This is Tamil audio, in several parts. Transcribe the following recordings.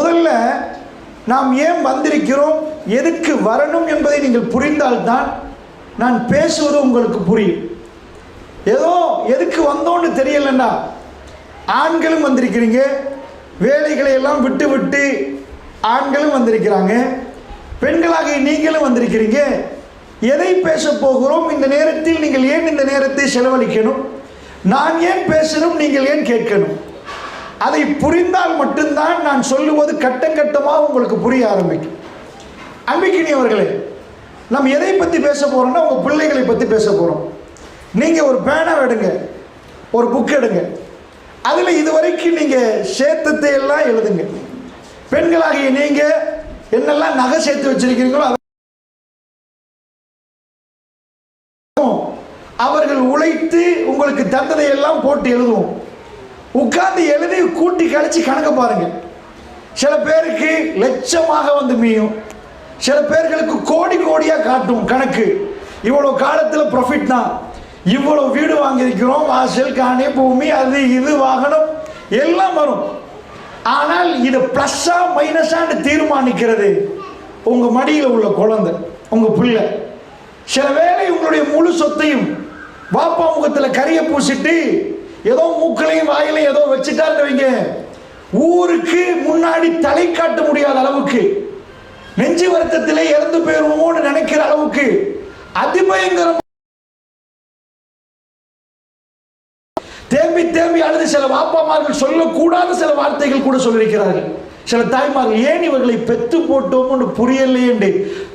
முதல்ல நாம் ஏன் வந்திருக்கிறோம், எதுக்கு வரணும் என்பதை நீங்கள் புரிந்தால்தான் நான் பேசுவது உங்களுக்கு புரியும். ஏதோ எதுக்கு வந்தோன்னு தெரியலன்னா, ஆண்களும் வந்திருக்கிறீங்க, வேலைகளை எல்லாம் விட்டு விட்டு ஆண்களும் வந்திருக்கிறாங்க, பெண்களாகிய நீங்களும் வந்திருக்கிறீங்க. எதை பேச போகிறோம், இந்த நேரத்தில் நீங்கள் ஏன் இந்த நேரத்தை செலவழிக்கணும், நான் ஏன் பேசணும், நீங்கள் ஏன் கேட்கணும், அதை புரிந்தால் மட்டும்தான் நான் சொல்லுவது கட்டம் கட்டமாக உங்களுக்கு புரிய ஆரம்பிக்கும். அன்பிக்கினியவர்களே, நம்ம எதை பற்றி பேச போகிறோம்னா உங்கள் பிள்ளைகளை பற்றி பேச போகிறோம். நீங்கள் ஒரு பேனா எடுங்க, ஒரு புக் எடுங்க, அதில் இதுவரைக்கும் நீங்கள் சேர்த்தத்தை எல்லாம் எழுதுங்க. பெண்களாகிய நீங்கள் என்னெல்லாம் நகை சேர்த்து வச்சிருக்கிறீங்களோ அவர்கள் உழைத்து உங்களுக்கு தந்ததை எல்லாம் போட்டு எழுதுவோம். உட்கார்ந்து எழுதி கூட்டி கழிச்சு கணக்க பாருங்க. சில பேருக்கு லட்சமாக வந்து மீயும், சில பேர்களுக்கு கோடி கோடியாக காட்டும் கணக்கு. இவ்வளோ காலத்தில் ப்ராஃபிட் தான், இவ்வளோ வீடு வாங்கியிருக்கிறோம், வாசல் காணி பூமி அது இது வாகனம் எல்லாம் வரும். ஆனால் இது ப்ளஸ்ஸா மைனஸான்னு தீர்மானிக்கிறது உங்கள் மடியில் உள்ள குழந்தை, உங்கள் பிள்ளை. சில வேளை உங்களுடைய முழு சொத்தையும் பாப்பா முகத்தில் கரியை பூசிட்டு ஏதோ மூக்களையும் வாயிலையும் ஏதோ வச்சுட்டாருன்னு வைங்க, ஊருக்கு முன்னாடி தலை காட்ட முடியாத அளவுக்கு, நெஞ்சு வருத்தத்திலே இறந்து போயிருவோம்னு நினைக்கிற அளவுக்கு அதிபயங்கரம் தேம்பி தேம்பி அழுது சில பாப்பாமார்கள் சொல்லக்கூடாத சில வார்த்தைகள் கூட சொல்லியிருக்கிறார்கள். சில தாய்மார்கள் ஏன் இவர்களை பெத்து போட்டோம்னு புரியலையே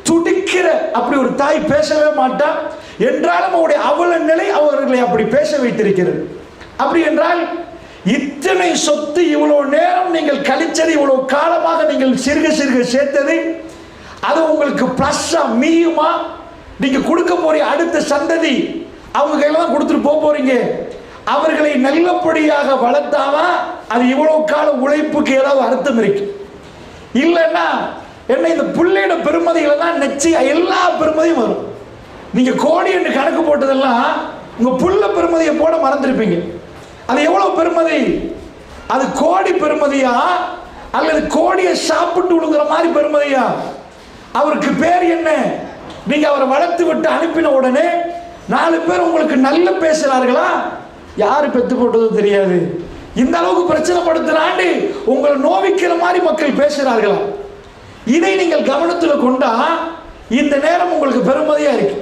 துடிக்கிற அப்படி ஒரு தாய் பேசவே மாட்டான். என்றாலும் அவருடைய அவல நிலை அவர்களை அப்படி பேச வைத்திருக்கிறது. அப்படி என்றால் இத்தனை சொத்து இவ்வளவு நேரம் நீங்கள் கழிச்சது, இவ்வளவு காலமாக நீங்கள் சிறுக சிறுக சேர்த்தது, அது உங்களுக்கு பிளஸ்ஸா மீயுமா? நீங்க கொடுக்க போற அடுத்த சந்ததி அவங்க கையில தான் கொடுத்துட்டு போறீங்க. அவர்களை நல்லபடியாக வளர்த்தாவா அது இவ்வளவு கால உழைப்புக்கு ஏதாவது அர்த்தம் இருக்கு. இல்லைன்னா என்ன, இந்த பிள்ளையோட பெருமதிகளை தான் நிச்சயம் எல்லா பெருமதியும் வரும். நீங்க கோடி என்று கணக்கு போட்டதெல்லாம் உங்க புள்ள பெருமதியை போட மறந்துருப்பீங்க. அது எவ்வளவு பெருமதி? அது கோடி பெருமதியா அல்லது கோடியை சாப்பிட்டு விழுங்குற மாதிரி பெருமதியா? அவருக்கு பேர் என்ன? நீங்க அவரை வளர்த்து விட்டு அனுப்பின உடனே 4 பேர் உங்களுக்கு நல்ல பேசுறார்களா? யாரு பெத்து போட்டது தெரியாது. இந்த அளவுக்கு பிரச்சனை படுத்துறாண்டு உங்களை நோவிக்கிற மாதிரி மக்கள் பேசுறார்களா? இதை நீங்கள் கவனத்தில் கொண்டா இந்த நேரம் உங்களுக்கு பெருமதியா இருக்கு.